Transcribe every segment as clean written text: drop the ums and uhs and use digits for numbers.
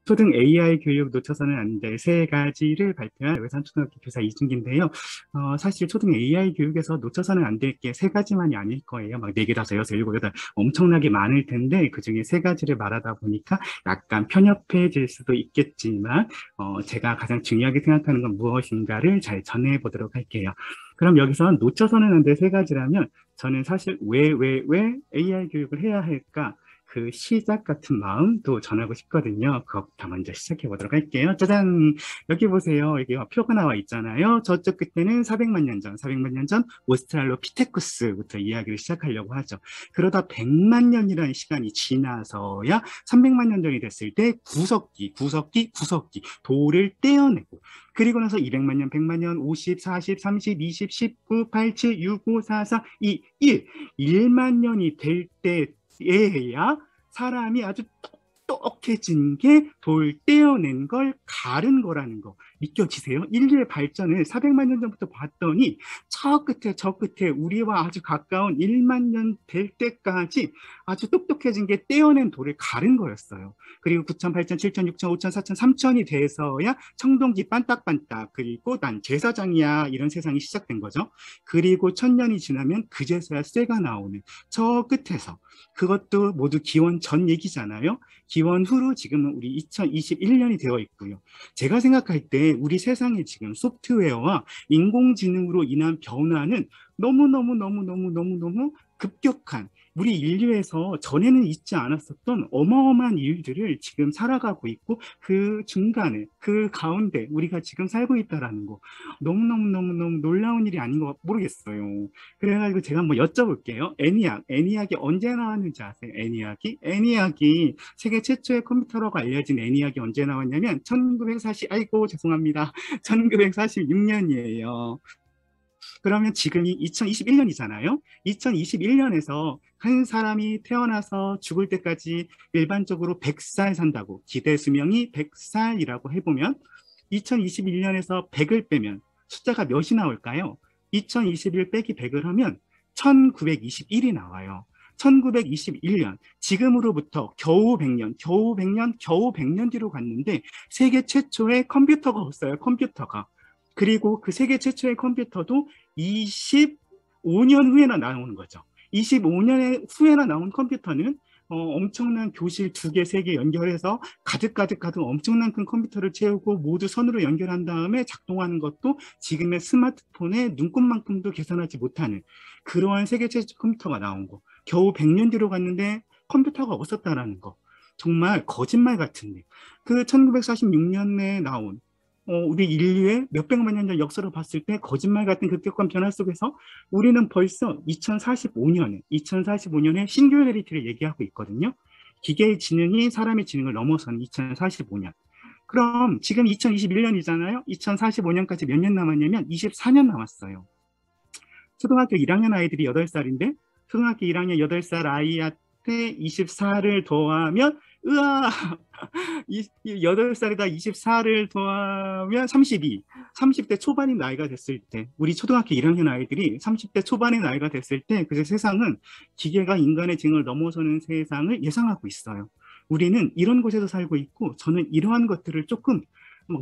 초등 AI 교육 놓쳐서는 안 될 세 가지를 발표한 외산초등학교 교사 이준기인데요. 사실 초등 AI 교육에서 놓쳐서는 안 될 게 세 가지만이 아닐 거예요. 막 네 개, 다섯, 여섯, 일곱, 여덟 엄청나게 많을 텐데 그중에 세 가지를 말하다 보니까 약간 편협해질 수도 있겠지만 제가 가장 중요하게 생각하는 건 무엇인가를 잘 전해보도록 할게요. 그럼 여기서 놓쳐서는 안 될 세 가지라면 저는 사실 왜 AI 교육을 해야 할까? 그 시작 같은 마음도 전하고 싶거든요. 그것부터 먼저 시작해 보도록 할게요. 짜잔! 여기 보세요. 여기 표가 나와 있잖아요. 저쪽 끝에는 400만 년 전, 400만 년 전 오스트랄로피테쿠스부터 이야기를 시작하려고 하죠. 그러다 100만 년이라는 시간이 지나서야 300만 년 전이 됐을 때 구석기 돌을 떼어내고 그리고 나서 200만 년, 100만 년, 50, 40, 30, 20, 19, 87, 65, 44, 2, 1. 1만 년이 될 때에야 사람이 아주 똑똑해진 게 돌 떼어낸 걸 가른 거라는 거 믿겨지세요? 인류의 발전을 400만 년 전부터 봤더니 저 끝에 우리와 아주 가까운 1만 년 될 때까지 아주 똑똑해진 게 떼어낸 돌을 가른 거였어요. 그리고 9천, 8천, 7천, 6천, 5천, 4천, 3천이 돼서야 청동기 반딱반딱 그리고 난 제사장이야 이런 세상이 시작된 거죠. 그리고 1000년이 지나면 그제서야 쇠가 나오는 저 끝에서 그것도 모두 기원 전 얘기잖아요. 기원 후로 지금은 우리 2021년이 되어 있고요. 제가 생각할 때 우리 세상에 지금 소프트웨어와 인공지능으로 인한 변화는 너무너무 급격한 우리 인류에서 전에는 있지 않았었던 어마어마한 일들을 지금 살아가고 있고 그 중간에 그 가운데 우리가 지금 살고 있다라는 거 너무너무 놀라운 일이 아닌 거 모르겠어요. 그래가지고 제가 한번 여쭤볼게요. 애니악이 언제 나왔는지 아세요? 애니악이 세계 최초의 컴퓨터라고 알려진 애니악이 언제 나왔냐면 1940, 아이고 죄송합니다. 1946년이에요. 그러면 지금이 2021년이잖아요. 2021년에서 한 사람이 태어나서 죽을 때까지 일반적으로 100살 산다고 기대 수명이 100살이라고 해보면 2021년에서 100을 빼면 숫자가 몇이 나올까요? 2021 빼기 100을 하면 1921이 나와요. 1921년, 지금으로부터 겨우 100년, 겨우 100년 뒤로 갔는데 세계 최초의 컴퓨터가 없어요, 컴퓨터가. 그리고 그 세계 최초의 컴퓨터도 25년 후에나 나오는 거죠. 25년 후에나 나온 컴퓨터는 엄청난 교실 2개, 3개 연결해서 가득 엄청난 큰 컴퓨터를 채우고 모두 선으로 연결한 다음에 작동하는 것도 지금의 스마트폰의 눈곱만큼도 계산하지 못하는 그러한 세계 최초 컴퓨터가 나온 거. 겨우 100년 뒤로 갔는데 컴퓨터가 없었다라는 거. 정말 거짓말 같은데. 그 1946년에 나온 우리 인류의 몇백만 년 전 역사로 봤을 때 거짓말 같은 급격한 변화 속에서 우리는 벌써 2045년에 싱귤레리티를 얘기하고 있거든요. 기계의 지능이 사람의 지능을 넘어서는 2045년. 그럼 지금 2021년이잖아요. 2045년까지 몇 년 남았냐면 24년 남았어요. 초등학교 1학년 아이들이 8살인데 초등학교 1학년 8살 아이한테 24를 더하면 으아 8살에다 24를 더하면 32 30대 초반인 나이가 됐을 때 우리 초등학교 1학년 아이들이 30대 초반의 나이가 됐을 때 그 세상은 기계가 인간의 지능을 넘어서는 세상을 예상하고 있어요. 우리는 이런 곳에서 살고 있고 저는 이러한 것들을 조금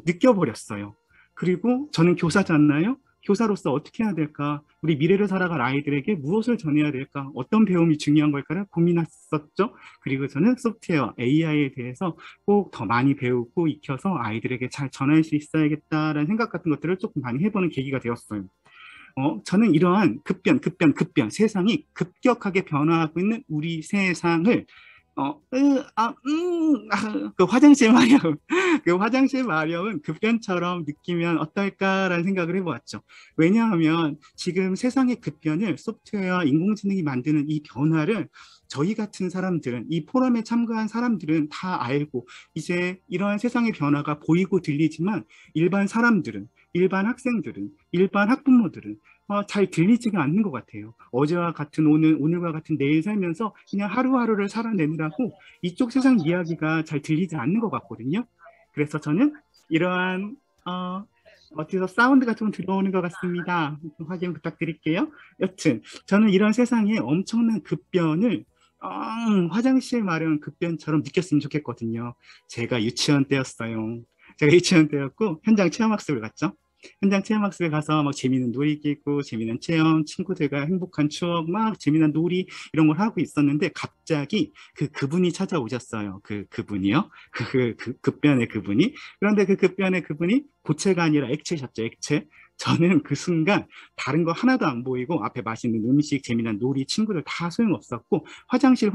느껴버렸어요. 그리고 저는 교사잖아요. 교사로서 어떻게 해야 될까? 우리 미래를 살아갈 아이들에게 무엇을 전해야 될까? 어떤 배움이 중요한 걸까를 고민했었죠. 그리고 저는 소프트웨어, AI에 대해서 꼭 더 많이 배우고 익혀서 아이들에게 잘 전할 수 있어야겠다라는 생각 같은 것들을 조금 많이 해보는 계기가 되었어요. 저는 이러한 급변, 세상이 급격하게 변화하고 있는 우리 세상을 그 화장실 마려움, 그 화장실 마려운 급변처럼 느끼면 어떨까라는 생각을 해보았죠. 왜냐하면 지금 세상의 급변을 소프트웨어와 인공지능이 만드는 이 변화를 저희 같은 사람들은, 이 포럼에 참가한 사람들은 다 알고 이제 이러한 세상의 변화가 보이고 들리지만 일반 사람들은, 일반 학생들은, 일반 학부모들은 잘 들리지가 않는 것 같아요. 어제와 같은 오늘, 오늘과 같은 내일 살면서 그냥 하루하루를 살아내느라고 이쪽 세상 이야기가 잘 들리지 않는 것 같거든요. 그래서 저는 이러한 어디서 사운드가 좀 들어오는 것 같습니다. 확인 부탁드릴게요. 여튼 저는 이런 세상에 엄청난 급변을 화장실 마련 급변처럼 느꼈으면 좋겠거든요. 제가 유치원 때였어요. 제가 유치원 때였고 현장 체험학습을 갔죠. 현장 체험학습에 가서 막 재미있는 놀이기구, 재미있는 체험, 친구들과 행복한 추억, 막 재미난 놀이 이런 걸 하고 있었는데 갑자기 그분이 찾아오셨어요. 그분이요. 급변의 그분이. 그런데 그 급변의 그분이 고체가 아니라 액체셨죠. 액체. 저는 그 순간 다른 거 하나도 안 보이고 앞에 맛있는 음식, 재미난 놀이, 친구들 다 소용없었고 화장실이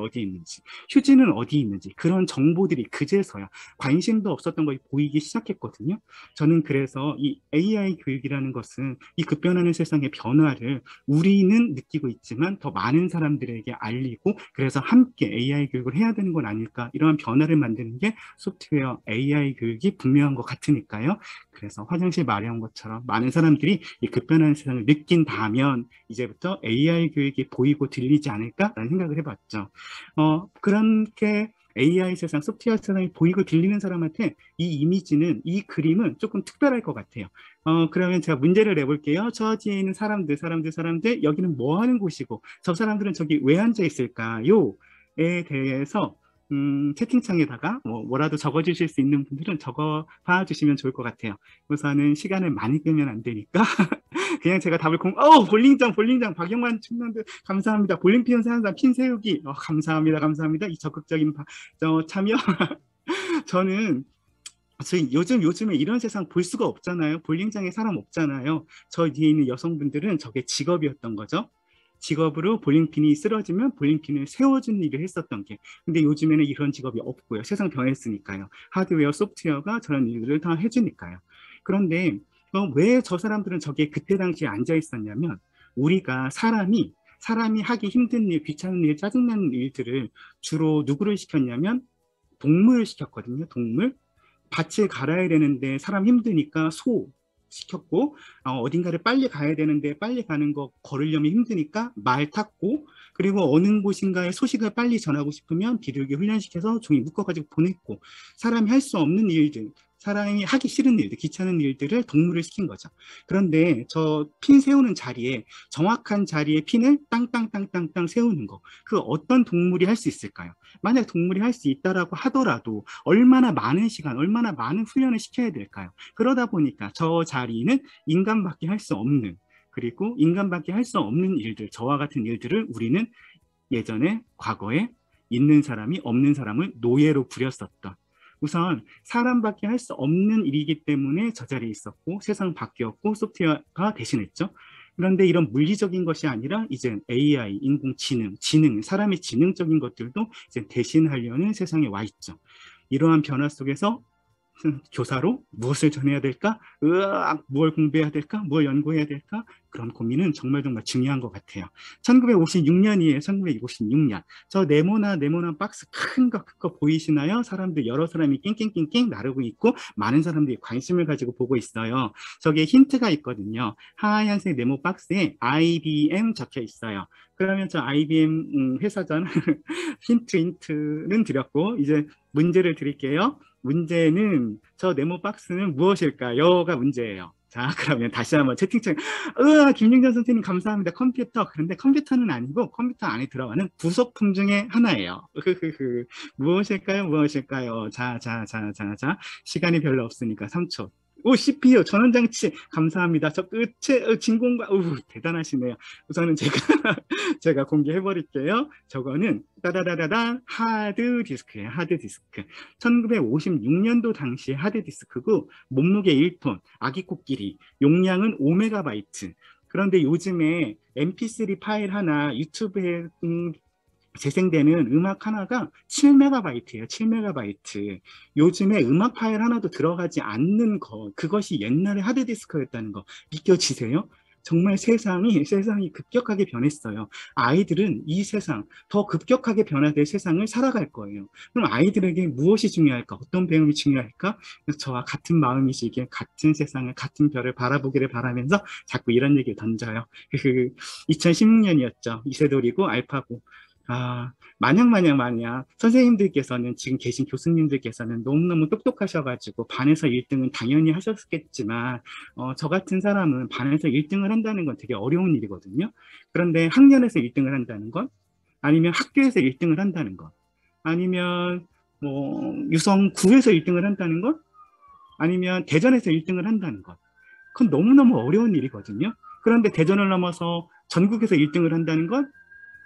어디 있는지, 휴지는 어디 있는지 그런 정보들이 그제서야 관심도 없었던 것이 보이기 시작했거든요. 저는 그래서 이 AI 교육이라는 것은 이 급변하는 세상의 변화를 우리는 느끼고 있지만 더 많은 사람들에게 알리고 그래서 함께 AI 교육을 해야 되는 건 아닐까 이러한 변화를 만드는 게 소프트웨어 AI 교육이 분명한 것 같으니까요. 그래서 화장실 마려운 것처럼 많은 사람들이 이 급변하는 세상을 느낀다면 이제부터 AI 교육이 보이고 들리지 않을까라는 생각을 해봤죠. 그렇게 AI 세상, 소프트웨어 세상이 보이고 들리는 사람한테 이 이미지는, 이 그림은 조금 특별할 것 같아요. 그러면 제가 문제를 내볼게요. 저 뒤에 있는 사람들, 여기는 뭐 하는 곳이고, 저 사람들은 저기 왜 앉아 있을까요? 에 대해서 채팅창에다가 뭐라도 적어주실 수 있는 분들은 적어 봐주시면 좋을 것 같아요. 우선은 시간을 많이 끄면 안 되니까 그냥 제가 답을 볼링장 박영만 충남대 감사합니다. 볼링 피는 사람 핀 세우기 감사합니다. 이 적극적인 참여 저는 요즘에 이런 세상 볼 수가 없잖아요. 볼링장에 사람 없잖아요. 저 뒤에 있는 여성분들은 저게 직업이었던 거죠. 직업으로 볼링핀이 쓰러지면 볼링핀을 세워주는 일을 했었던 게. 근데 요즘에는 이런 직업이 없고요. 세상 변했으니까요. 하드웨어, 소프트웨어가 저런 일들을 다 해주니까요. 그런데 왜 저 사람들은 저게 그때 당시에 앉아 있었냐면 우리가 사람이 하기 힘든 일, 귀찮은 일, 짜증나는 일들을 주로 누구를 시켰냐면 동물을 시켰거든요. 동물. 밭을 갈아야 되는데 사람 힘드니까 소 시켰고 어딘가를 빨리 가야 되는데 빨리 가는 거 걸으려면 힘드니까 말 탔고 그리고 어느 곳인가에 소식을 빨리 전하고 싶으면 비둘기 훈련시켜서 종이 묶어가지고 보냈고 사람이 할 수 없는 일들 사람이 하기 싫은 일들 귀찮은 일들을 동물을 시킨 거죠. 그런데 저 핀 세우는 자리에 정확한 자리에 핀을 땅땅땅땅땅 세우는 거 그 어떤 동물이 할 수 있을까요? 만약 동물이 할 수 있다라고 하더라도 얼마나 많은 시간, 얼마나 많은 훈련을 시켜야 될까요? 그러다 보니까 저 자리는 인간밖에 할 수 없는, 그리고 인간밖에 할 수 없는 일들, 저와 같은 일들을 우리는 예전에, 과거에 있는 사람이 없는 사람을 노예로 부렸었던. 우선 사람밖에 할 수 없는 일이기 때문에 저 자리에 있었고 세상 바뀌었고 소프트웨어가 대신했죠. 그런데 이런 물리적인 것이 아니라 이제 AI, 지능, 사람의 지능적인 것들도 이제 대신하려는 세상에 와 있죠. 이러한 변화 속에서 교사로 무엇을 전해야 될까? 뭘 공부해야 될까? 뭘 연구해야 될까? 그런 고민은 정말 중요한 것 같아요. 1956년이에요. 1956년. 저 네모난 박스 큰 거 보이시나요? 사람들 여러 사람이 낑낑낑낑 나르고 있고 많은 사람들이 관심을 가지고 보고 있어요. 저기에 힌트가 있거든요. 하얀색 네모 박스에 IBM 적혀 있어요. 그러면 저 IBM 회사전 힌트는 드렸고 이제 문제를 드릴게요. 문제는 저 네모 박스는 무엇일까요?가 문제예요. 자, 그러면 다시 한번 채팅창. 김영전 선생님 감사합니다. 컴퓨터. 그런데 컴퓨터는 아니고 컴퓨터 안에 들어가는 부속품 중에 하나예요. 무엇일까요? 자. 시간이 별로 없으니까 3초. CPU 전원장치 감사합니다. 저 끝에 진공과 대단하시네요. 우선은 제가 공개해 버릴게요. 저거는 따다다다단 하드디스크예요. 하드디스크. 1956년도 당시 하드디스크고 몸무게 1톤, 아기 코끼리, 용량은 5메가바이트. 그런데 요즘에 mp3 파일 하나 유튜브에 재생되는 음악 하나가 7메가바이트예요. 7메가바이트. 요즘에 음악 파일 하나도 들어가지 않는 그것이 옛날에 하드디스크였다는 거 믿겨지세요? 정말 세상이 급격하게 변했어요. 아이들은 이 세상, 더 급격하게 변화될 세상을 살아갈 거예요. 그럼 아이들에게 무엇이 중요할까? 어떤 배움이 중요할까? 저와 같은 마음이시기에 같은 세상을, 같은 별을 바라보기를 바라면서 자꾸 이런 얘기를 던져요. 2016년이었죠. 이세돌이고 알파고. 마냥 선생님들께서는 지금 계신 교수님들께서는 너무너무 똑똑하셔가지고 반에서 1등은 당연히 하셨겠지만 저 같은 사람은 반에서 1등을 한다는 건 되게 어려운 일이거든요. 그런데 학년에서 1등을 한다는 건 아니면 학교에서 1등을 한다는 것, 아니면 뭐 유성구에서 1등을 한다는 것, 아니면 대전에서 1등을 한다는 것. 그건 너무너무 어려운 일이거든요. 그런데 대전을 넘어서 전국에서 1등을 한다는 것,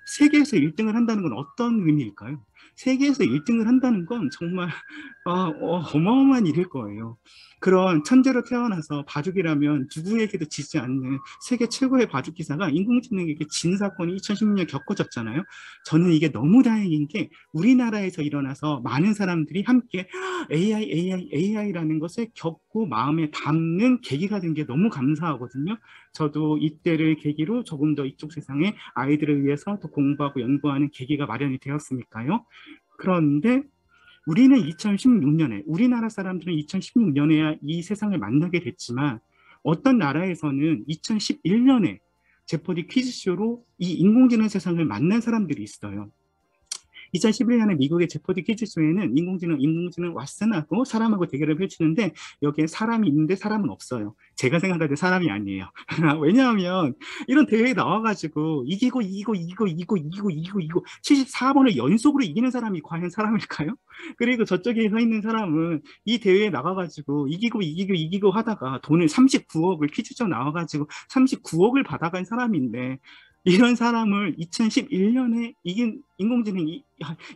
세계에서 1등을 한다는 건 어떤 의미일까요? 세계에서 1등을 한다는 건 정말 어마어마한 일일 거예요. 그런 천재로 태어나서 바둑이라면 누구에게도 지지 않는 세계 최고의 바둑 기사가 인공지능에게 진 사건이 2016년 겪어졌잖아요. 저는 이게 너무 다행인 게 우리나라에서 일어나서 많은 사람들이 함께 AI라는 것을 겪고 마음에 담는 계기가 된 게 너무 감사하거든요. 저도 이때를 계기로 조금 더 이쪽 세상에 아이들을 위해서 더 공부하고 연구하는 계기가 마련이 되었으니까요. 그런데 우리는 2016년에, 우리나라 사람들은 2016년에야 이 세상을 만나게 됐지만 어떤 나라에서는 2011년에 제퍼디 퀴즈쇼로 이 인공지능 세상을 만난 사람들이 있어요. 2011년에 미국의 제퍼디 퀴즈쇼에는 인공지능 왓슨하고 사람하고 대결을 펼치는데 여기에 사람이 있는데 사람은 없어요. 제가 생각할 때 사람이 아니에요. 왜냐하면 이런 대회에 나와가지고 이기고 74번을 연속으로 이기는 사람이 과연 사람일까요? 그리고 저쪽에 서 있는 사람은 이 대회에 나가가지고 이기고 하다가 돈을 39억을 퀴즈쇼 나와가지고 39억을 받아간 사람인데 이런 사람을 2011년에 이긴 인공지능이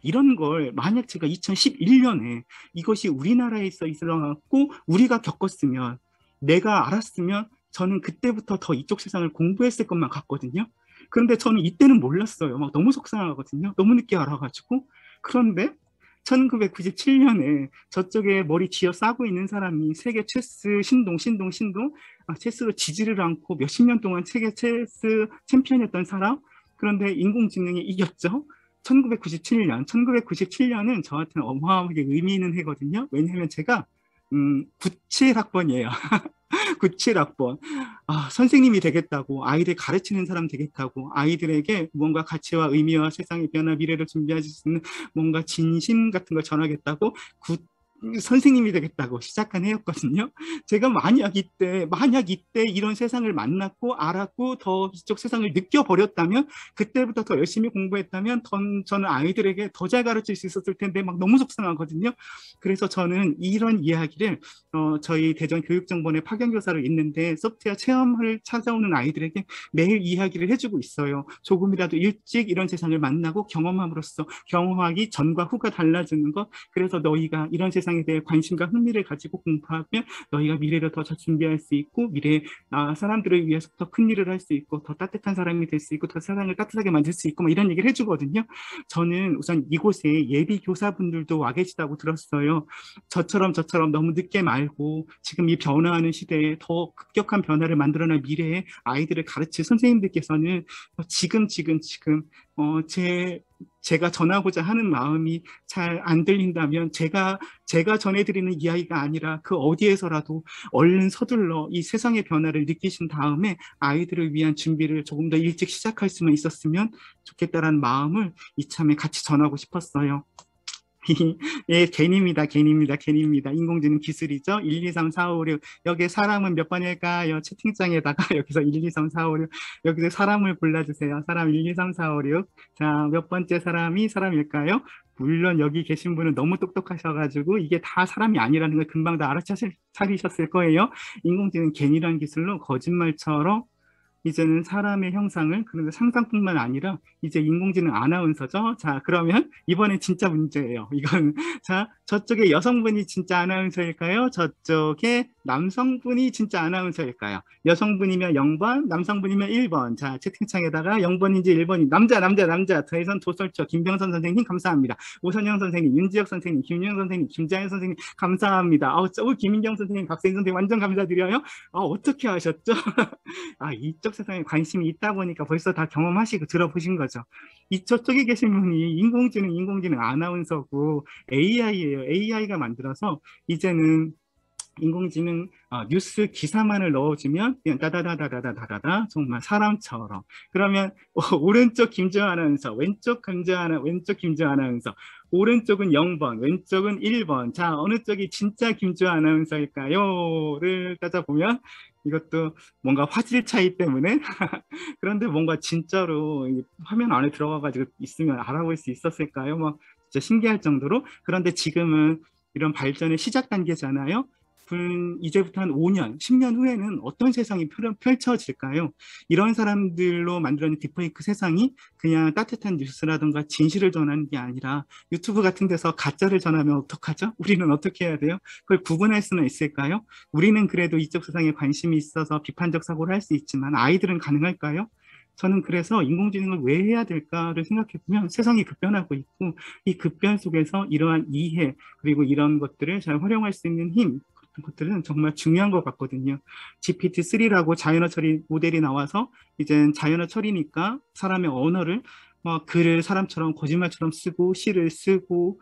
이런 걸 만약 제가 2011년에 이것이 우리나라에서 일어났고 우리가 겪었으면 내가 알았으면 저는 그때부터 더 이쪽 세상을 공부했을 것만 같거든요. 그런데 저는 이때는 몰랐어요. 막 너무 속상하거든요. 너무 늦게 알아가지고. 그런데 1997년에 저쪽에 머리 쥐어 싸고 있는 사람이 세계 체스 신동 체스로 지지를 않고 몇십 년 동안 세계 체스 챔피언이었던 사람. 그런데 인공지능이 이겼죠. 1997년은 저한테는 어마어마하게 의미 있는 해거든요. 왜냐하면 제가 97학번이에요. 97학번. 선생님이 되겠다고, 아이들 가르치는 사람 되겠다고, 아이들에게 뭔가 가치와 의미와 세상의 변화, 미래를 준비할 수 있는 뭔가 진심 같은 걸 전하겠다고 선생님이 되겠다고 시작한 해였거든요. 제가 만약 이때 이런 세상을 만났고 알았고 더 이쪽 세상을 느껴버렸다면 그때부터 더 열심히 공부했다면 저는 아이들에게 더 잘 가르칠 수 있었을 텐데 막 너무 속상하거든요. 그래서 저는 이런 이야기를 저희 대전 교육정보원에 파견교사로 있는데 소프트웨어 체험을 찾아오는 아이들에게 매일 이야기를 해주고 있어요. 조금이라도 일찍 이런 세상을 만나고 경험함으로써 경험하기 전과 후가 달라지는 것. 그래서 너희가 이런 세상에 대해 관심과 흥미를 가지고 공부하면 너희가 미래를 더 잘 준비할 수 있고 미래에 사람들을 위해서 더 큰 일을 할 수 있고 더 따뜻한 사람이 될 수 있고 더 세상을 따뜻하게 만들 수 있고 뭐 이런 얘기를 해주거든요. 저는 우선 이곳에 예비 교사분들도 와 계시다고 들었어요. 저처럼 너무 늦게 말고 지금 이 변화하는 시대에 더 급격한 변화를 만들어낼 미래에 아이들을 가르칠 선생님들께서는 지금 제가 전하고자 하는 마음이 잘 안 들린다면 제가 전해드리는 이야기가 아니라 그 어디에서라도 얼른 서둘러 이 세상의 변화를 느끼신 다음에 아이들을 위한 준비를 조금 더 일찍 시작할 수만 있었으면 좋겠다라는 마음을 이참에 같이 전하고 싶었어요. 예, 괜입니다. 인공지능 기술이죠. 1, 2, 3, 4, 5, 6. 여기에 사람은 몇 번일까요? 채팅창에다가 여기서 1, 2, 3, 4, 5, 6. 여기서 사람을 골라주세요. 사람 1, 2, 3, 4, 5, 6. 자, 몇 번째 사람이 사람일까요? 물론 여기 계신 분은 너무 똑똑하셔가지고 이게 다 사람이 아니라는 걸 금방 다 알아차리셨을 거예요. 인공지능 괜이라는 기술로 거짓말처럼 이제는 사람의 형상을, 그런데 상상뿐만 아니라 이제 인공지능 아나운서죠. 자, 그러면 이번엔 진짜 문제예요. 이건 자, 저쪽에 여성분이 진짜 아나운서일까요? 저쪽에 남성분이 진짜 아나운서일까요? 여성분이면 0번, 남성분이면 1번. 자, 채팅창에다가 0번인지 1번인지 남자. 더해선 도설처 김병선 선생님 감사합니다. 오선영 선생님, 윤지혁 선생님, 김윤영 선생님, 김자연 선생님 감사합니다. 김인경 선생님, 박세인 선생님 완전 감사드려요. 어떻게 하셨죠? 이쪽 세상에 관심이 있다 보니까 벌써 다 경험하시고 들어보신 거죠. 저쪽에 계신 분이 인공지능 아나운서고 AI예요. AI가 만들어서 이제는 인공지능 뉴스 기사만을 넣어주면 그냥 다다다다다다다다 정말 사람처럼. 그러면 오른쪽 김지아 아나운서, 왼쪽 김지아 아나운서, 오른쪽은 0번, 왼쪽은 1번. 자, 어느 쪽이 진짜 김주아 아나운서일까요?를 따져보면 이것도 뭔가 화질 차이 때문에 그런데 뭔가 진짜로 이 화면 안에 들어가가지고 있으면 알아볼 수 있었을까요? 막 진짜 신기할 정도로. 그런데 지금은 이런 발전의 시작 단계잖아요. 이제부터 한 5년, 10년 후에는 어떤 세상이 펼쳐질까요? 이런 사람들로 만들어낸 딥페이크 세상이 그냥 따뜻한 뉴스라든가 진실을 전하는 게 아니라 유튜브 같은 데서 가짜를 전하면 어떡하죠? 우리는 어떻게 해야 돼요? 그걸 구분할 수는 있을까요? 우리는 그래도 이쪽 세상에 관심이 있어서 비판적 사고를 할 수 있지만 아이들은 가능할까요? 저는 그래서 인공지능을 왜 해야 될까를 생각해 보면 세상이 급변하고 있고 이 급변 속에서 이러한 이해 그리고 이런 것들을 잘 활용할 수 있는 힘 같은 것들은 정말 중요한 것 같거든요. GPT-3라고 자연어 처리 모델이 나와서 이제 자연어 처리니까 사람의 언어를 글을 사람처럼 거짓말처럼 쓰고 시를 쓰고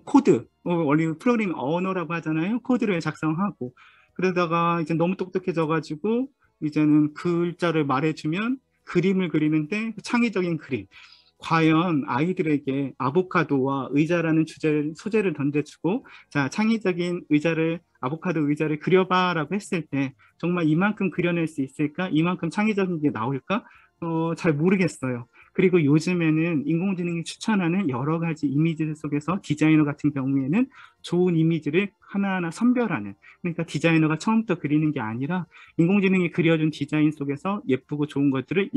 코드 원래 프로그래밍 언어라고 하잖아요. 코드를 작성하고 그러다가 이제 너무 똑똑해져가지고 이제는 글자를 말해주면 그림을 그리는데 창의적인 그림. 과연 아이들에게 아보카도와 의자라는 소재를 던져주고 자 창의적인 아보카도 의자를 그려봐라고 했을 때 정말 이만큼 그려낼 수 있을까? 이만큼 창의적인 게 나올까? 잘 모르겠어요. 그리고 요즘에는 인공지능이 추천하는 여러 가지 이미지들 속에서 디자이너 같은 경우에는 좋은 이미지를 하나하나 선별하는 그러니까 디자이너가 처음부터 그리는 게 아니라 인공지능이 그려준 디자인 속에서 예쁘고 좋은 것들을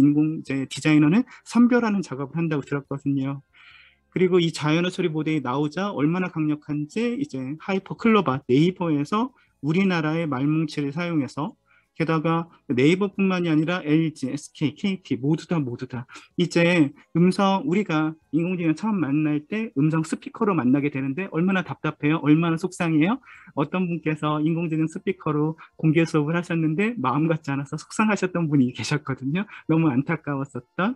디자이너는 선별하는 작업을 한다고 들었거든요. 그리고 이 자연어 처리 모델이 나오자 얼마나 강력한지 이제 하이퍼 클로바 네이버에서 우리나라의 말뭉치를 사용해서 게다가 네이버뿐만이 아니라 LG, SK, KT 모두 다 이제 우리가 인공지능 처음 만날 때 음성 스피커로 만나게 되는데 얼마나 답답해요? 얼마나 속상해요? 어떤 분께서 인공지능 스피커로 공개 수업을 하셨는데 마음 같지 않아서 속상하셨던 분이 계셨거든요. 너무 안타까웠었던.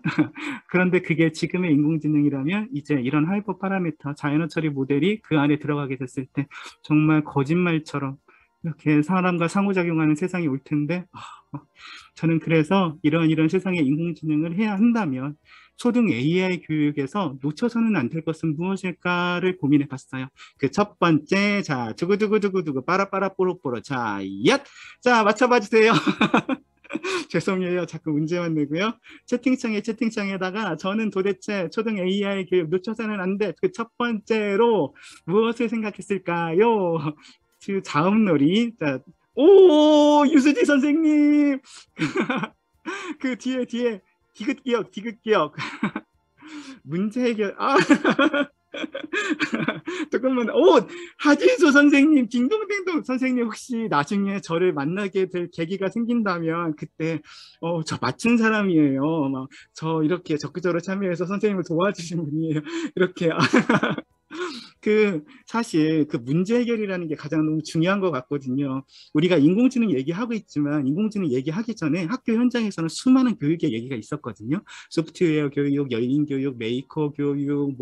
그런데 그게 지금의 인공지능이라면 이제 이런 하이퍼 파라미터 자연어 처리 모델이 그 안에 들어가게 됐을 때 정말 거짓말처럼 이렇게 사람과 상호작용하는 세상이 올 텐데 저는 그래서 이런 세상에 인공지능을 해야 한다면 초등 AI 교육에서 놓쳐서는 안 될 것은 무엇일까를 고민해 봤어요. 그 첫 번째, 자, 두구두구두구두구, 빠라빠라뽀로뽀로, 자, 얏! 자, 맞춰봐 주세요. 죄송해요. 자꾸 문제만 내고요. 채팅창에다가 저는 도대체 초등 AI 교육 놓쳐서는 안 돼. 그 첫 번째로 무엇을 생각했을까요? 그 자음놀이. 자, 오, 유수지 선생님. 그 뒤에 디귿기억. 문제 해결. 잠깐만, 하진수 선생님, 딩동댕동 선생님, 혹시 나중에 저를 만나게 될 계기가 생긴다면, 그때, 저 맞춘 사람이에요. 저 이렇게 적극적으로 참여해서 선생님을 도와주신 분이에요. 이렇게. 사실 그 문제 해결이라는 게 가장 너무 중요한 것 같거든요. 우리가 인공지능 얘기하고 있지만 인공지능 얘기하기 전에 학교 현장에서는 수많은 교육의 얘기가 있었거든요. 소프트웨어 교육, 열린 교육, 메이커 교육,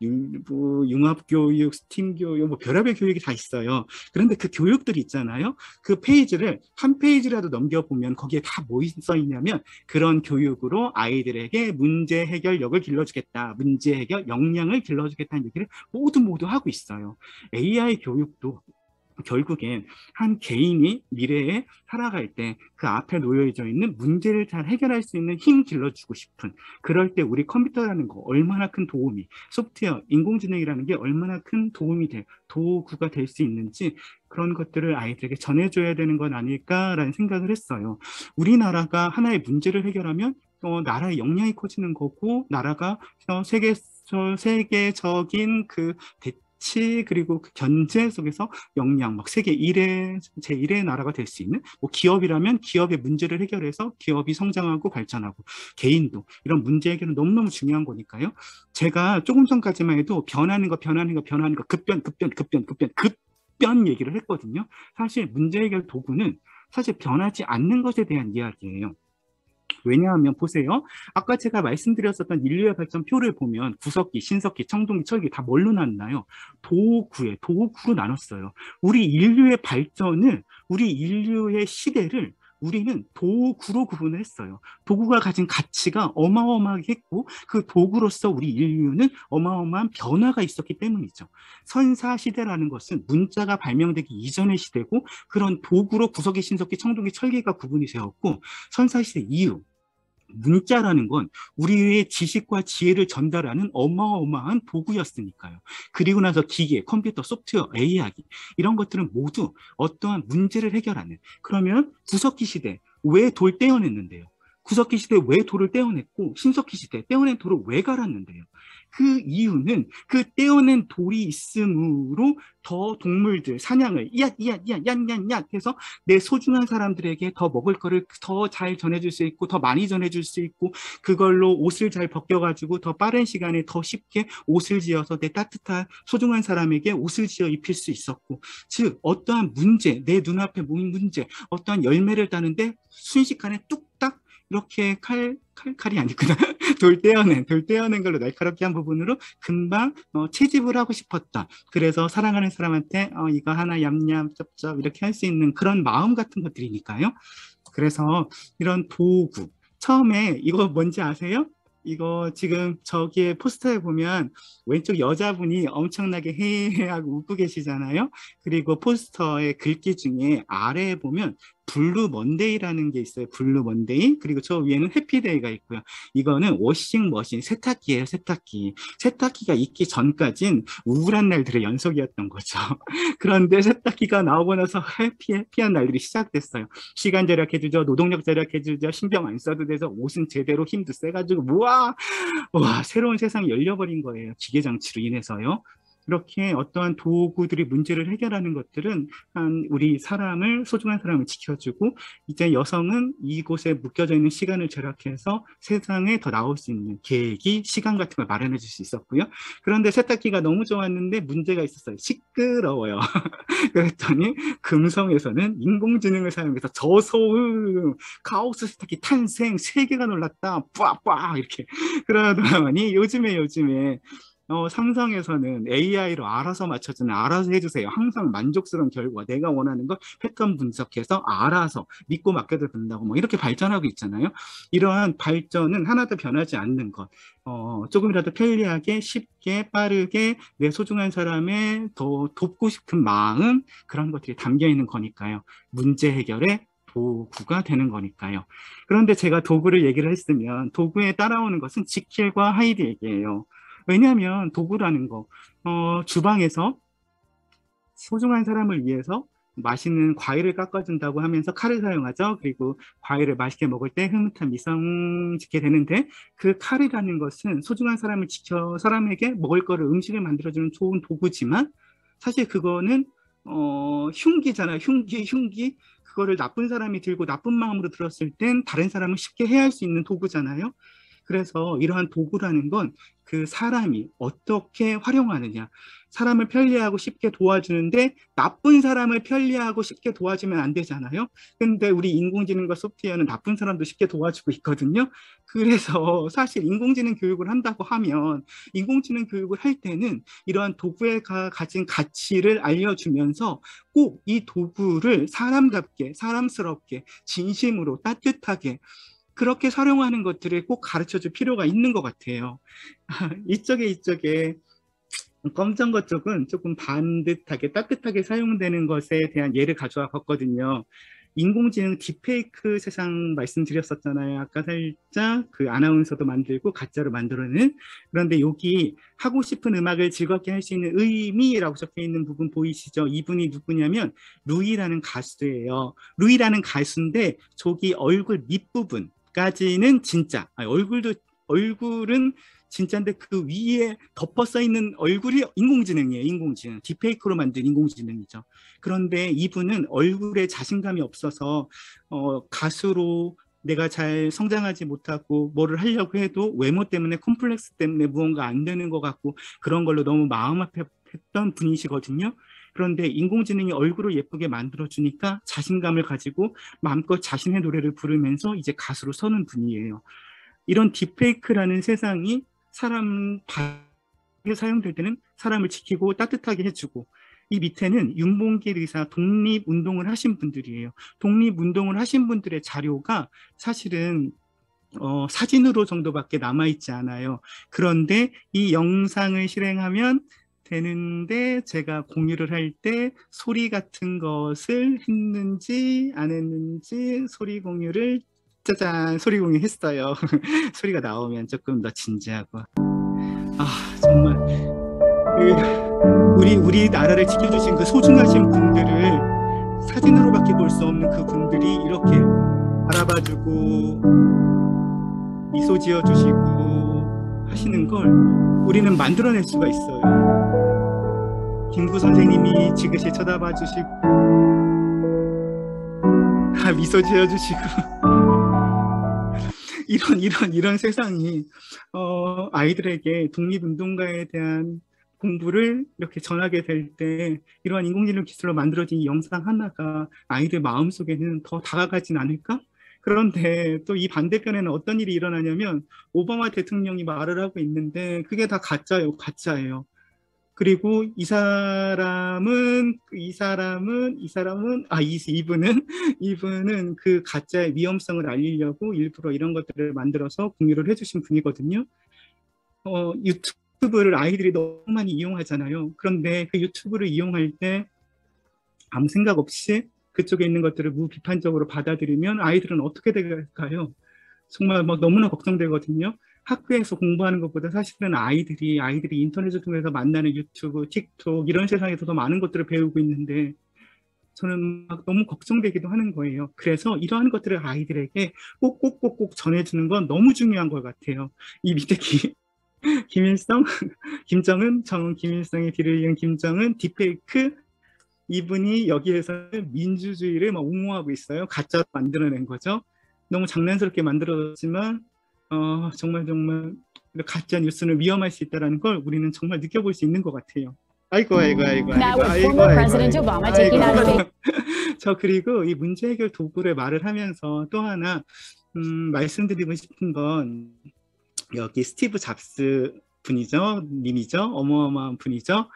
융합 교육, 스팀 교육, 별의별 교육이 다 있어요. 그런데 그 교육들이 있잖아요. 그 페이지를 한 페이지라도 넘겨보면 거기에 다 뭐 써 있냐면 그런 교육으로 아이들에게 문제 해결력을 길러주겠다. 문제 해결 역량을 길러주겠다는 얘기를 모두 하고 있어요. AI 교육도 결국엔 한 개인이 미래에 살아갈 때 그 앞에 놓여져 있는 문제를 잘 해결할 수 있는 힘 길러주고 싶은 그럴 때 우리 컴퓨터라는 거 얼마나 큰 도움이 소프트웨어, 인공지능이라는 게 얼마나 큰 도움이 될 도구가 될 수 있는지 그런 것들을 아이들에게 전해줘야 되는 건 아닐까라는 생각을 했어요. 우리나라가 하나의 문제를 해결하면 나라의 역량이 커지는 거고 나라가 세계적인 그 그리고 그 견제 속에서 역량 세계 1의 제1의 나라가 될 수 있는 기업이라면 기업의 문제를 해결해서 기업이 성장하고 발전하고 개인도 이런 문제 해결은 너무너무 중요한 거니까요. 제가 조금 전까지만 해도 변하는 거 급변 얘기를 했거든요. 사실 문제 해결 도구는 사실 변하지 않는 것에 대한 이야기예요. 왜냐하면 보세요. 아까 제가 말씀드렸었던 인류의 발전표를 보면 구석기, 신석기, 청동기, 철기 다 뭘로 나뉘나요? 도구로 나눴어요. 우리 인류의 발전을, 우리 인류의 시대를 우리는 도구로 구분을 했어요. 도구가 가진 가치가 어마어마하게 했고 그 도구로서 우리 인류는 어마어마한 변화가 있었기 때문이죠. 선사시대라는 것은 문자가 발명되기 이전의 시대고 그런 도구로 구석기, 신석기, 청동기, 철기가 구분이 되었고 선사시대 이후 문자라는 건 우리의 지식과 지혜를 전달하는 어마어마한 도구였으니까요. 그리고 나서 기계, 컴퓨터, 소프트웨어, AI 이런 것들은 모두 어떠한 문제를 해결하는 그러면 구석기 시대 왜 돌 떼어냈는데요? 구석기 시대 왜 돌을 떼어냈고 신석기 시대 떼어낸 돌을 왜 갈았는데요? 그 이유는 그 떼어낸 돌이 있음으로 더 동물들 사냥을 얏 해서 내 소중한 사람들에게 더 먹을 거를 더 잘 전해줄 수 있고 더 많이 전해줄 수 있고 그걸로 옷을 잘 벗겨가지고 더 빠른 시간에 더 쉽게 옷을 지어서 내 따뜻한 소중한 사람에게 옷을 지어 입힐 수 있었고 즉 어떠한 문제 내 눈앞에 모인 문제 어떠한 열매를 따는데 순식간에 뚝딱 이렇게 칼이 아니구나. 돌 떼어낸 걸로 날카롭게 한 부분으로 금방 채집을 하고 싶었다. 그래서 사랑하는 사람한테 이거 하나 얌얌 쩝쩝 이렇게 할 수 있는 그런 마음 같은 것들이니까요. 그래서 이런 도구. 처음에 이거 뭔지 아세요? 이거 지금 저기에 포스터에 보면 왼쪽 여자분이 엄청나게 헤헤하고 웃고 계시잖아요. 그리고 포스터의 글귀 중에 아래에 보면 블루 먼데이라는 게 있어요. 블루 먼데이. 그리고 저 위에는 해피데이가 있고요. 이거는 워싱머신, 세탁기예요. 세탁기. 세탁기가 있기 전까진 우울한 날들의 연속이었던 거죠. 그런데 세탁기가 나오고 나서 해피한 날들이 시작됐어요. 시간 절약해주죠. 노동력 절약해주죠. 신경 안 써도 돼서 옷은 제대로 힘도 세가지고 와, 새로운 세상이 열려버린 거예요. 기계장치로 인해서요. 이렇게 어떠한 도구들이 문제를 해결하는 것들은 우리 사람을 소중한 사람을 지켜주고 이제 여성은 이곳에 묶여져 있는 시간을 절약해서 세상에 더 나올 수 있는 계획이 시간 같은 걸 마련해 줄 수 있었고요. 그런데 세탁기가 너무 좋았는데 문제가 있었어요. 시끄러워요. 그랬더니 금성에서는 인공지능을 사용해서 저소음 카오스 세탁기 탄생 세계가 놀랐다 뿌아뿌아 이렇게 그러더니 요즘에 삼성에서는 AI로 알아서 맞춰주는 알아서 해주세요. 항상 만족스러운 결과 내가 원하는 거 패턴 분석해서 알아서 믿고 맡겨도 된다고 뭐 이렇게 발전하고 있잖아요. 이러한 발전은 하나도 변하지 않는 것. 조금이라도 편리하게 쉽게 빠르게 내 소중한 사람의 더 돕고 싶은 마음 그런 것들이 담겨 있는 거니까요. 문제 해결에 도구가 되는 거니까요. 그런데 제가 도구를 얘기를 했으면 도구에 따라오는 것은 지킬과 하이드 얘기예요. 왜냐하면 도구라는 거, 주방에서 소중한 사람을 위해서 맛있는 과일을 깎아준다고 하면서 칼을 사용하죠. 그리고 과일을 맛있게 먹을 때 흐뭇한 미성 짓게 되는데 그 칼이라는 것은 소중한 사람을 지켜 사람에게 먹을 거를 음식을 만들어주는 좋은 도구지만 사실 그거는 흉기잖아요. 흉기. 그거를 나쁜 사람이 들고 나쁜 마음으로 들었을 땐 다른 사람을 쉽게 해할 수 있는 도구잖아요. 그래서 이러한 도구라는 건 그 사람이 어떻게 활용하느냐. 사람을 편리하고 쉽게 도와주는데 나쁜 사람을 편리하고 쉽게 도와주면 안 되잖아요. 근데 우리 인공지능과 소프트웨어는 나쁜 사람도 쉽게 도와주고 있거든요. 그래서 사실 인공지능 교육을 한다고 하면 인공지능 교육을 할 때는 이러한 도구에 가진 가치를 알려주면서 꼭 이 도구를 사람답게, 사람스럽게, 진심으로 따뜻하게 그렇게 활용하는 것들을 꼭 가르쳐 줄 필요가 있는 것 같아요. 이쪽에 검정 것 쪽은 조금 반듯하게 따뜻하게 사용되는 것에 대한 예를 가져와 봤거든요. 인공지능 딥페이크 세상 말씀드렸었잖아요. 아까 살짝 그 아나운서도 만들고 가짜로 만들어내는 그런데 여기 하고 싶은 음악을 즐겁게 할 수 있는 의미라고 적혀 있는 부분 보이시죠? 이분이 누구냐면 루이라는 가수예요. 루이라는 가수인데 저기 얼굴 밑부분까지는 진짜 얼굴은 진짜인데 그 위에 덮어 써 있는 얼굴이 인공지능이에요. 인공지능. 딥페이크로 만든 인공지능이죠. 그런데 이분은 얼굴에 자신감이 없어서 가수로 내가 잘 성장하지 못하고 뭐를 하려고 해도 외모 때문에 콤플렉스 때문에 무언가 안 되는 것 같고 그런 걸로 너무 마음 아팠던 분이시거든요. 그런데 인공지능이 얼굴을 예쁘게 만들어주니까 자신감을 가지고 마음껏 자신의 노래를 부르면서 이제 가수로 서는 분이에요. 이런 딥페이크라는 세상이 사람 사용될 때는 사람을 지키고 따뜻하게 해주고 이 밑에는 윤봉길 의사 독립운동을 하신 분들이에요. 독립운동을 하신 분들의 자료가 사실은 사진으로 정도밖에 남아있지 않아요. 그런데 이 영상을 실행하면 되는데 제가 공유를 할 때 소리 같은 것을 했는지 안 했는지 소리 공유를 짜잔 소리 공유 했어요. 소리가 나오면 조금 더 진지하고 정말 우리 나라를 지켜주신 그 소중하신 분들을 사진으로밖에 볼 수 없는 그 분들이 이렇게 알아봐주고 미소 지어주시고 하시는 걸 우리는 만들어낼 수가 있어요. 김구 선생님이 지그시 쳐다봐 주시고 미소 지어주시고 이런 세상이 아이들에게 독립운동가에 대한 공부를 이렇게 전하게 될 때 이러한 인공지능 기술로 만들어진 이 영상 하나가 아이들 마음속에는 더 다가가진 않을까? 그런데 또 이 반대편에는 어떤 일이 일어나냐면 오바마 대통령이 말을 하고 있는데 그게 다 가짜예요. 그리고 이분은 그 가짜의 위험성을 알리려고 일부러 이런 것들을 만들어서 공유를 해주신 분이거든요. 유튜브를 아이들이 너무 많이 이용하잖아요. 그런데 그 유튜브를 이용할 때 아무 생각 없이 그쪽에 있는 것들을 무비판적으로 받아들이면 아이들은 어떻게 될까요? 정말 막 너무나 걱정되거든요. 학교에서 공부하는 것보다 사실은 아이들이 인터넷을 통해서 만나는 유튜브, 틱톡 이런 세상에서 더 많은 것들을 배우고 있는데 저는 막 너무 걱정되기도 하는 거예요. 그래서 이러한 것들을 아이들에게 꼭꼭꼭꼭 전해주는 건 너무 중요한 것 같아요. 이 밑에 김일성, 김정은, 김일성의 뒤를 이은 김정은, 딥페이크 이분이 여기에서 민주주의를 막 옹호하고 있어요. 가짜 만들어낸 거죠. 너무 장난스럽게 만들어졌지만 정말 가짜 뉴스는 위험할 수 있다는 걸 우리는 정말 느껴볼 수 있는 것 같아요. 아이고. 저 그리고 이 문제 해결 도구를 말을 하면서 또 하나 말씀드리고 싶은 건 여기 스티브 잡스 님이죠. 어마어마한 분이죠.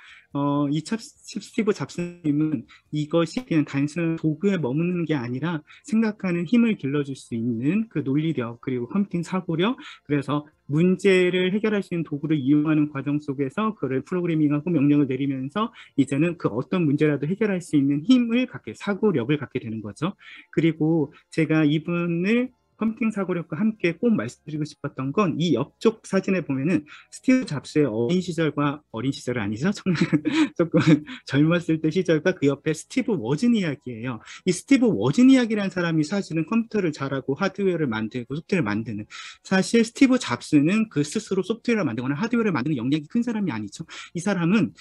이 스티브 잡스님은 이것이 그냥 단순한 도구에 머무는 게 아니라 생각하는 힘을 길러줄 수 있는 그 논리력 그리고 컴퓨팅 사고력 그래서 문제를 해결할 수 있는 도구를 이용하는 과정 속에서 그를 프로그래밍하고 명령을 내리면서 이제는 그 어떤 문제라도 해결할 수 있는 사고력을 갖게 되는 거죠. 그리고 제가 이분을 컴퓨팅 사고력과 함께 꼭 말씀드리고 싶었던 건 이 옆쪽 사진에 보면은 스티브 잡스의 어린 시절은 아니죠. 조금 젊었을 때 시절과 그 옆에 스티브 워즈니악이에요. 이 스티브 워즈니악이라는 사람이 사실은 컴퓨터를 잘하고 하드웨어를 만들고 소프트웨어를 만드는 사실 스티브 잡스는 그 스스로 소프트웨어를 만들거나 하드웨어를 만드는 역량이 큰 사람이 아니죠. 이 사람은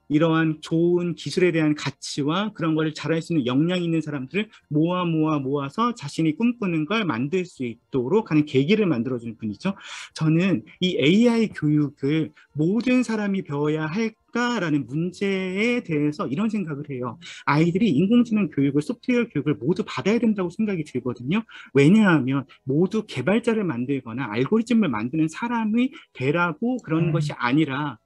이러한 좋은 기술에 대한 가치와 그런 거를 잘할 수 있는 역량이 있는 사람들을 모아서 자신이 꿈꾸는 걸 만들 수 있도록 하는 계기를 만들어주는 분이죠. 저는 이 AI 교육을 모든 사람이 배워야 할까라는 문제에 대해서 이런 생각을 해요. 아이들이 인공지능 교육을, 소프트웨어 교육을 모두 받아야 된다고 생각이 들거든요. 왜냐하면 모두 개발자를 만들거나 알고리즘을 만드는 사람이 되라고 그런 것이 아니라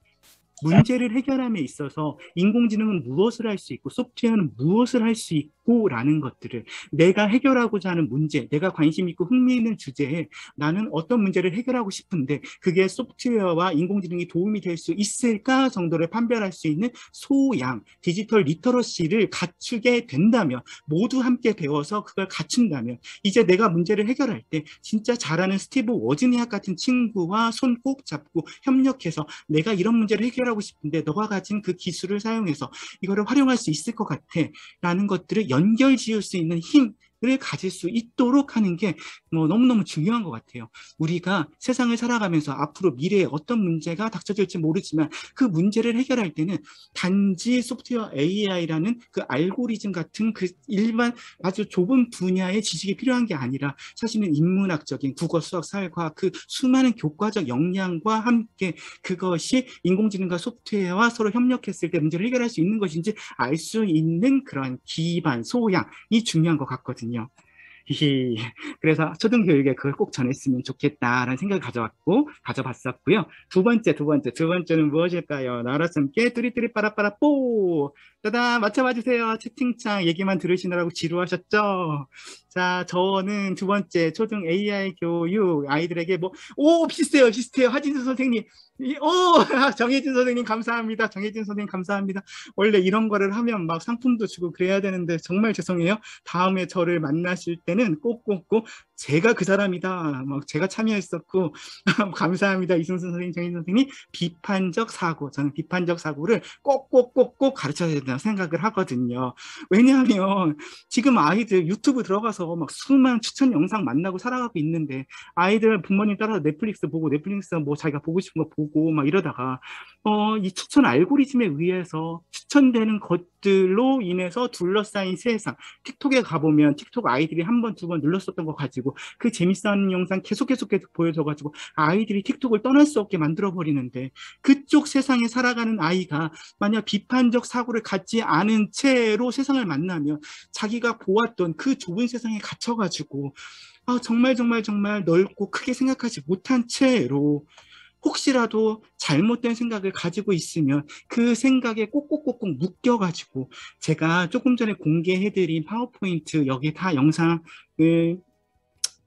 문제를 해결함에 있어서 인공지능은 무엇을 할 수 있고 소프트웨어는 무엇을 할 수 있고 라는 것들을 내가 해결하고자 하는 문제, 내가 관심 있고 흥미 있는 주제에 나는 어떤 문제를 해결하고 싶은데 그게 소프트웨어와 인공지능이 도움이 될 수 있을까 정도를 판별할 수 있는 소양, 디지털 리터러시를 갖추게 된다면 모두 함께 배워서 그걸 갖춘다면 이제 내가 문제를 해결할 때 진짜 잘하는 스티브 워즈니악 같은 친구와 손 꼭 잡고 협력해서 내가 이런 문제를 해결하고 싶은데 너가 가진 그 기술을 사용해서 이거를 활용할 수 있을 것 같아 라는 것들을 연결 지을 수 있는 힘을 가질 수 있도록 하는 게 너무너무 중요한 것 같아요. 우리가 세상을 살아가면서 앞으로 미래에 어떤 문제가 닥쳐질지 모르지만 그 문제를 해결할 때는 단지 소프트웨어 AI라는 그 알고리즘 같은 그 일반 아주 좁은 분야의 지식이 필요한 게 아니라 사실은 인문학적인 국어, 수학, 사회과학 그 수많은 교과적 역량과 함께 그것이 인공지능과 소프트웨어와 서로 협력했을 때 문제를 해결할 수 있는 것인지 알 수 있는 그런 기반, 소양이 중요한 것 같거든요. 히히. 그래서 초등교육에 그걸 꼭 전했으면 좋겠다라는 생각을 가져봤었고요. 두 번째는 무엇일까요? 나라서 함께 뚜리뚜리 빠라빠라 뽀! 따다 맞춰봐 주세요. 채팅창 얘기만 들으시느라고 지루하셨죠? 자, 저는 두 번째 초등 AI 교육 아이들에게 비슷해요. 하진수 선생님. 정혜진 선생님 감사합니다. 정혜진 선생님 감사합니다. 원래 이런 거를 하면 막 상품도 주고 그래야 되는데 정말 죄송해요. 다음에 저를 만나실 때는 꼭꼭꼭 제가 그 사람이다. 막 제가 참여했었고 감사합니다. 이승순 선생님, 정혜진 선생님. 비판적 사고. 저는 비판적 사고를 꼭꼭꼭꼭 가르쳐야 된다고 생각을 하거든요. 왜냐하면 지금 아이들 유튜브 들어가서 막 수많은 추천 영상 만나고 살아가고 있는데 아이들 부모님 따라서 넷플릭스 보고 넷플릭스 뭐 자기가 보고 싶은 거 보고 막 이러다가 이 추천 알고리즘에 의해서 추천되는 것들로 인해서 둘러싸인 세상. 틱톡에 가보면 틱톡 아이들이 한 번, 두 번 눌렀었던 거 가지고 그 재밌어하는 영상 계속 보여줘가지고 아이들이 틱톡을 떠날 수 없게 만들어버리는데 그쪽 세상에 살아가는 아이가 만약 비판적 사고를 갖지 않은 채로 세상을 만나면 자기가 보았던 그 좁은 세상에 갇혀가지고 정말 넓고 크게 생각하지 못한 채로 혹시라도 잘못된 생각을 가지고 있으면 그 생각에 꼭꼭꼭꼭 묶여가지고 제가 조금 전에 공개해드린 파워포인트 여기 다 영상을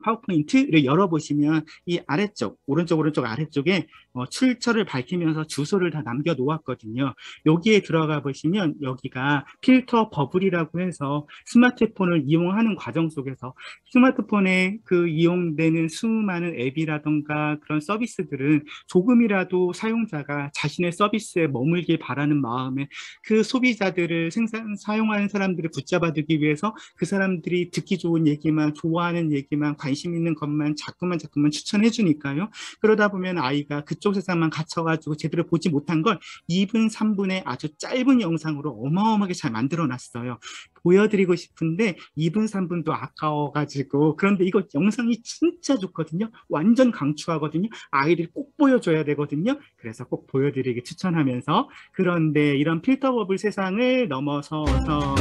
파워포인트를 열어보시면 이 아래쪽, 오른쪽 아래쪽에 출처를 밝히면서 주소를 다 남겨놓았거든요. 여기에 들어가 보시면 여기가 필터 버블이라고 해서 스마트폰을 이용하는 과정 속에서 스마트폰에 그 이용되는 수많은 앱이라던가 그런 서비스들은 조금이라도 사용자가 자신의 서비스에 머물길 바라는 마음에 그 소비자들을 사용하는 사람들을 붙잡아두기 위해서 그 사람들이 듣기 좋은 얘기만, 좋아하는 얘기만, 관심 있는 것만 자꾸만 추천해 주니까요. 그러다 보면 아이가 그쪽 세상만 갇혀가지고 제대로 보지 못한 걸 2분, 3분의 아주 짧은 영상으로 어마어마하게 잘 만들어 놨어요. 보여드리고 싶은데 2분, 3분도 아까워가지고 그런데 이거 영상이 진짜 좋거든요. 완전 강추하거든요. 아이들이 꼭 보여줘야 되거든요. 그래서 꼭 보여드리기 추천하면서 그런데 이런 필터 버블 세상을 넘어서서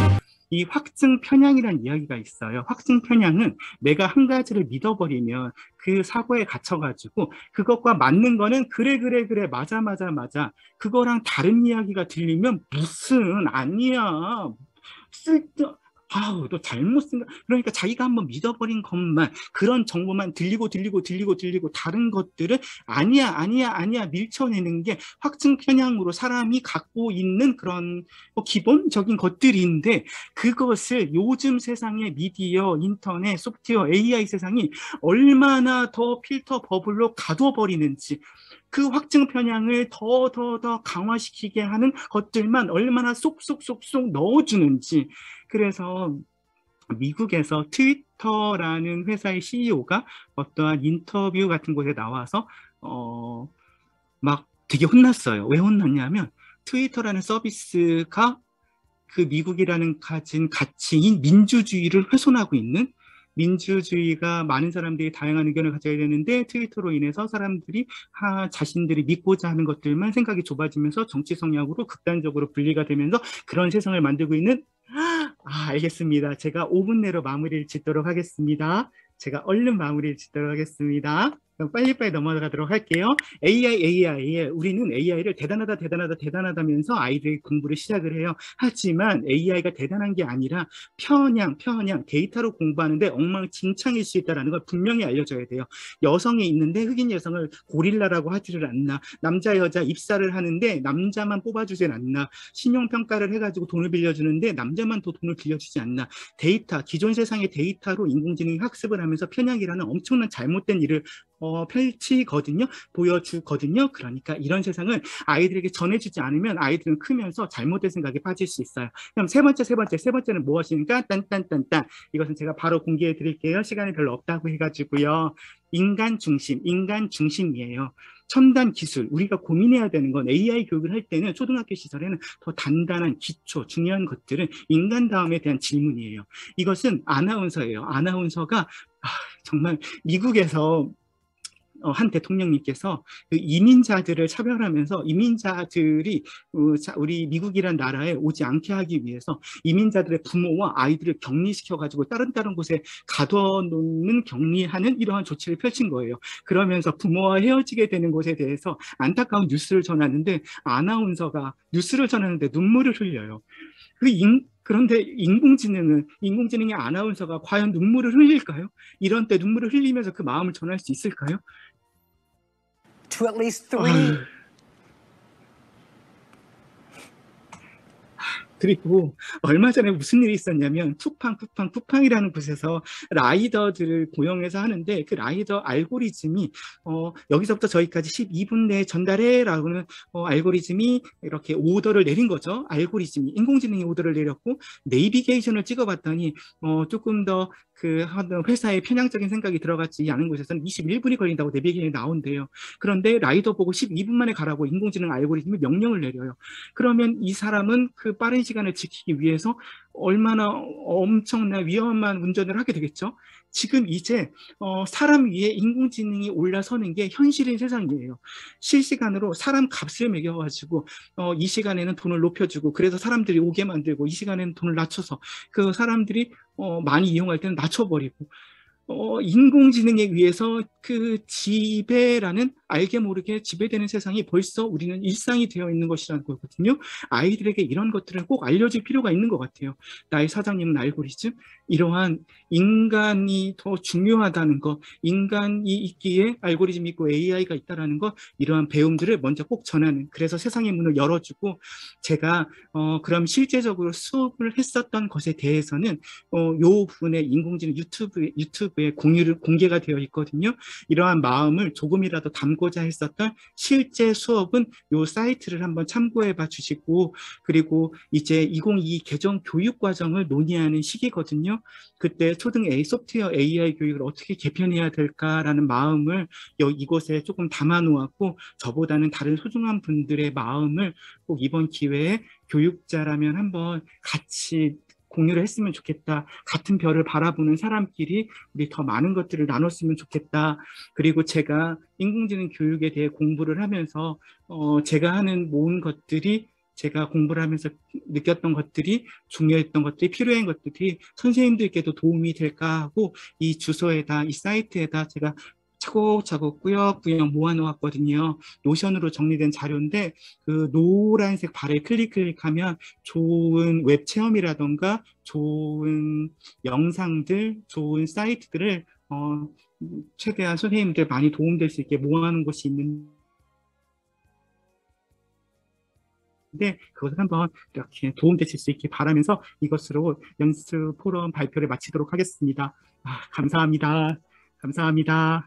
이 확증 편향이라는 이야기가 있어요. 확증 편향은 내가 한 가지를 믿어버리면 그 사고에 갇혀가지고 그것과 맞는 거는 그래 맞아 그거랑 다른 이야기가 들리면 무슨 아니야 너 잘못 생각, 그러니까 자기가 한번 믿어버린 것만, 그런 정보만 들리고 다른 것들을 아니야 밀쳐내는 게 확증 편향으로 사람이 갖고 있는 그런 기본적인 것들인데 그것을 요즘 세상의 미디어, 인터넷, 소프트웨어, AI 세상이 얼마나 더 필터 버블로 가둬버리는지 그 확증 편향을 더 강화시키게 하는 것들만 얼마나 쏙쏙 넣어주는지. 그래서 미국에서 트위터라는 회사의 CEO가 어떠한 인터뷰 같은 곳에 나와서 막 되게 혼났어요. 왜 혼났냐면 트위터라는 서비스가 그 미국이라는 가진 가치인 민주주의를 훼손하고 있는, 민주주의가 많은 사람들이 다양한 의견을 가져야 되는데 트위터로 인해서 사람들이 자신들이 믿고자 하는 것들만 생각이 좁아지면서 정치 성향으로 극단적으로 분리가 되면서 그런 세상을 만들고 있는. 알겠습니다. 제가 5분 내로 마무리를 짓도록 하겠습니다. 제가 얼른 마무리를 짓도록 하겠습니다. 그럼 빨리빨리 넘어가도록 할게요. AI. 우리는 AI를 대단하다면서 아이들이 공부를 시작을 해요. 하지만 AI가 대단한 게 아니라 편향, 데이터로 공부하는데 엉망진창일 수 있다는 걸 분명히 알려줘야 돼요. 여성이 있는데 흑인 여성을 고릴라라고 하지를 않나. 남자, 여자 입사를 하는데 남자만 뽑아주진 않나. 신용평가를 해가지고 돈을 빌려주는데 남자만 더 돈을 빌려주지 않나. 데이터, 기존 세상의 데이터로 인공지능이 학습을 하면서 편향이라는 엄청난 잘못된 일을 펼치거든요. 보여주거든요. 그러니까 이런 세상을 아이들에게 전해주지 않으면 아이들은 크면서 잘못된 생각에 빠질 수 있어요. 그럼 세 번째는 무엇인가? 딴. 이것은 제가 바로 공개해 드릴게요. 시간이 별로 없다고 해가지고요. 인간 중심이에요. 첨단 기술, 우리가 고민해야 되는 건 AI 교육을 할 때는 초등학교 시절에는 더 단단한 기초, 중요한 것들은 인간다움에 대한 질문이에요. 이것은 아나운서예요. 아나운서가 정말 미국에서 한 대통령님께서 그 이민자들을 차별하면서 이민자들이 우리 미국이란 나라에 오지 않게 하기 위해서 이민자들의 부모와 아이들을 격리시켜가지고 다른 곳에 가둬놓는 격리하는 이러한 조치를 펼친 거예요. 그러면서 부모와 헤어지게 되는 것에 대해서 안타까운 뉴스를 전하는데 아나운서가 뉴스를 전하는데 눈물을 흘려요. 그런데 인공지능의 아나운서가 과연 눈물을 흘릴까요? 이런 때 눈물을 흘리면서 그 마음을 전할 수 있을까요? To at least three. 그리고 얼마 전에 무슨 일이 있었냐면 쿠팡이라는 곳에서 라이더들을 고용해서 하는데 그 라이더 알고리즘이 여기서부터 저기까지 12분 내에 전달해라고는 알고리즘이 이렇게 오더를 내린 거죠. 알고리즘이 인공지능이 오더를 내렸고 내비게이션을 찍어봤더니 조금 더 그 회사의 편향적인 생각이 들어가지 않은 곳에서는 21분이 걸린다고 내비게이션이 나온대요. 그런데 라이더 보고 12분 만에 가라고 인공지능 알고리즘이 명령을 내려요. 그러면 이 사람은 그 빠른 시간을 지키기 위해서 얼마나 엄청난 위험한 운전을 하게 되겠죠. 지금 이제 사람 위에 인공지능이 올라서는 게 현실인 세상이에요. 실시간으로 사람 값을 매겨가지고 이 시간에는 돈을 높여주고 그래서 사람들이 오게 만들고 이 시간에는 돈을 낮춰서 그 사람들이 많이 이용할 때는 낮춰버리고 인공지능에 의해서 그 지배라는 알게 모르게 지배되는 세상이 벌써 우리는 일상이 되어 있는 것이라는 거거든요. 아이들에게 이런 것들을 꼭 알려줄 필요가 있는 것 같아요. 나의 사장님은 알고리즘, 이러한 인간이 더 중요하다는 것, 인간이 있기에 알고리즘이 있고 AI가 있다는 것, 이러한 배움들을 먼저 꼭 전하는, 그래서 세상의 문을 열어주고 제가 그럼 실제적으로 수업을 했었던 것에 대해서는 요 분의 인공지능 유튜브에 공개가 되어 있거든요. 이러한 마음을 조금이라도 담고자 했었던 실제 수업은 요 사이트를 한번 참고해 봐 주시고, 그리고 이제 2022 개정 교육 과정을 논의하는 시기거든요. 그때 초등 소프트웨어 AI 교육을 어떻게 개편해야 될까라는 마음을 이곳에 조금 담아 놓았고, 저보다는 다른 소중한 분들의 마음을 꼭 이번 기회에 교육자라면 한번 같이 공유를 했으면 좋겠다. 같은 별을 바라보는 사람끼리 우리 더 많은 것들을 나눴으면 좋겠다. 그리고 제가 인공지능 교육에 대해 공부를 하면서 제가 하는 모든 것들이, 제가 공부를 하면서 느꼈던 것들이, 중요했던 것들이, 필요한 것들이 선생님들께도 도움이 될까 하고 이 주소에다, 이 사이트에다 제가 차곡차곡 꾸역꾸역 모아놓았거든요. 노션으로 정리된 자료인데 그 노란색 발을 클릭하면 좋은 웹 체험이라던가 좋은 영상들, 좋은 사이트들을 최대한 선생님들 많이 도움될 수 있게 모아놓은 곳이 있는데 그것을 한번 이렇게 도움되실 수 있게 바라면서 이것으로 연습 포럼 발표를 마치도록 하겠습니다. 감사합니다. 감사합니다.